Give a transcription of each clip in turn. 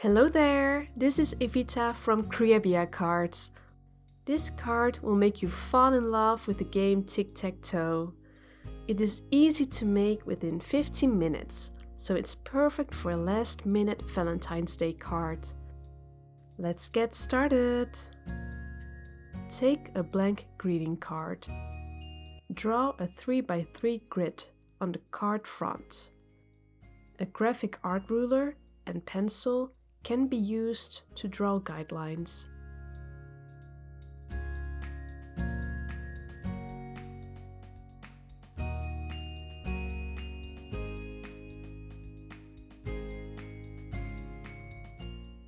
Hello there, this is Evita from Kriebia Cards. This card will make you fall in love with the game Tic Tac Toe. It is easy to make within 15 minutes, so it's perfect for a last-minute Valentine's Day card. Let's get started! Take a blank greeting card. Draw a 3x3 grid on the card front. A graphic art ruler and pencil can be used to draw guidelines.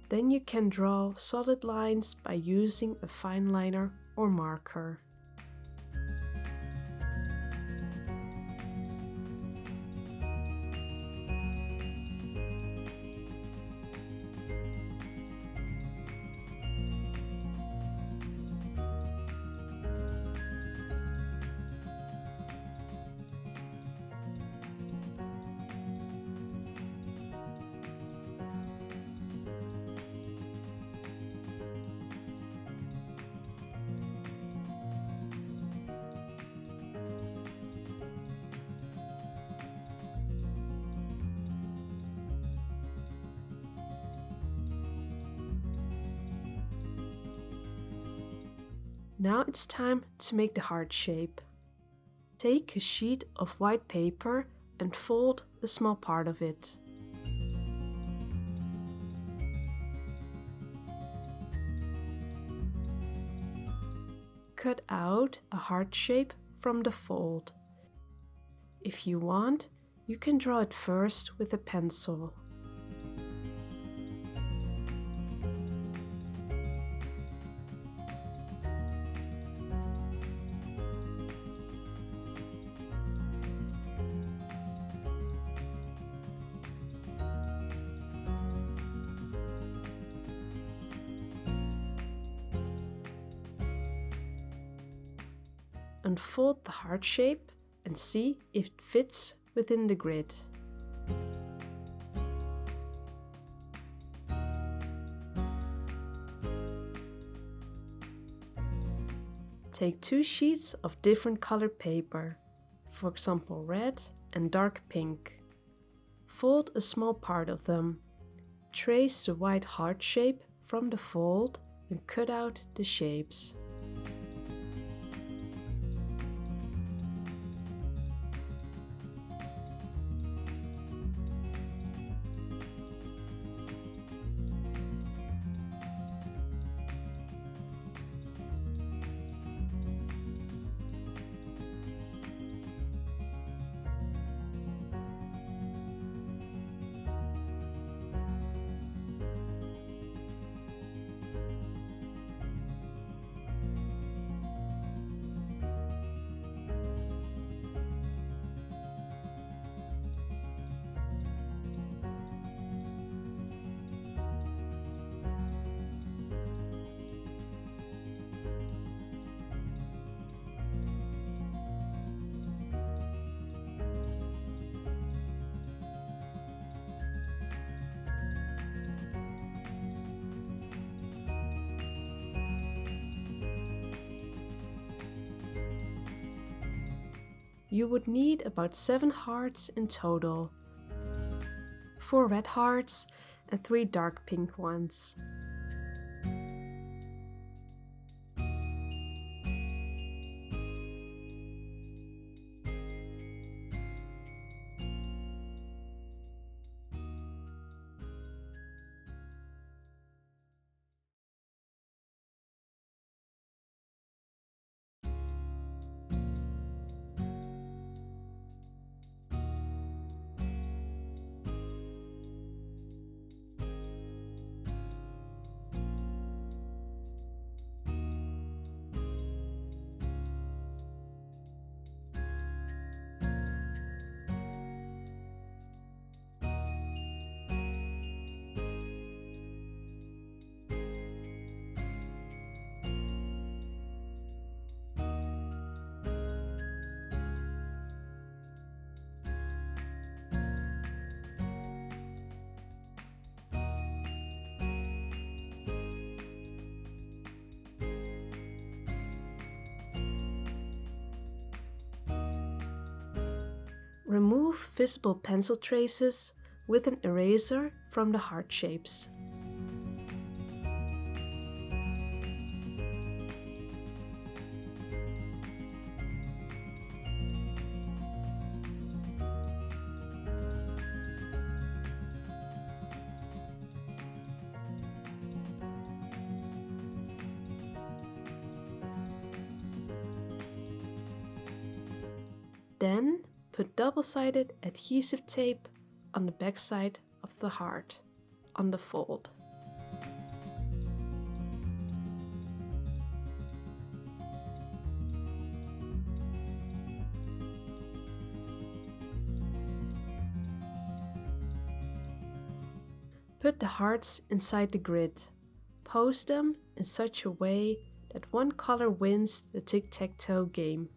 Then you can draw solid lines by using a fineliner or marker. Now it's time to make the heart shape. Take a sheet of white paper and fold a small part of it. Cut out a heart shape from the fold. If you want, you can draw it first with a pencil. Unfold the heart shape and see if it fits within the grid. Take two sheets of different colored paper, for example red and dark pink. Fold a small part of them. Trace the white heart shape from the fold and cut out the shapes. You would need about 7 hearts in total, 4 red hearts and 3 dark pink ones. Remove visible pencil traces with an eraser from the heart shapes. Then put double-sided adhesive tape on the backside of the heart, on the fold. Put the hearts inside the grid. Pose them in such a way that one color wins the tic-tac-toe game.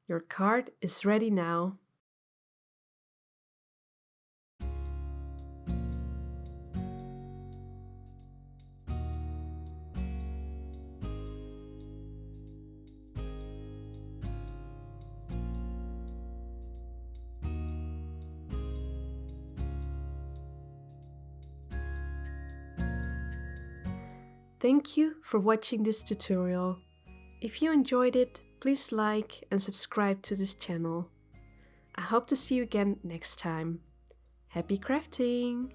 Your card is ready now. Thank you for watching this tutorial. If you enjoyed it, please like and subscribe to this channel. I hope to see you again next time. Happy crafting!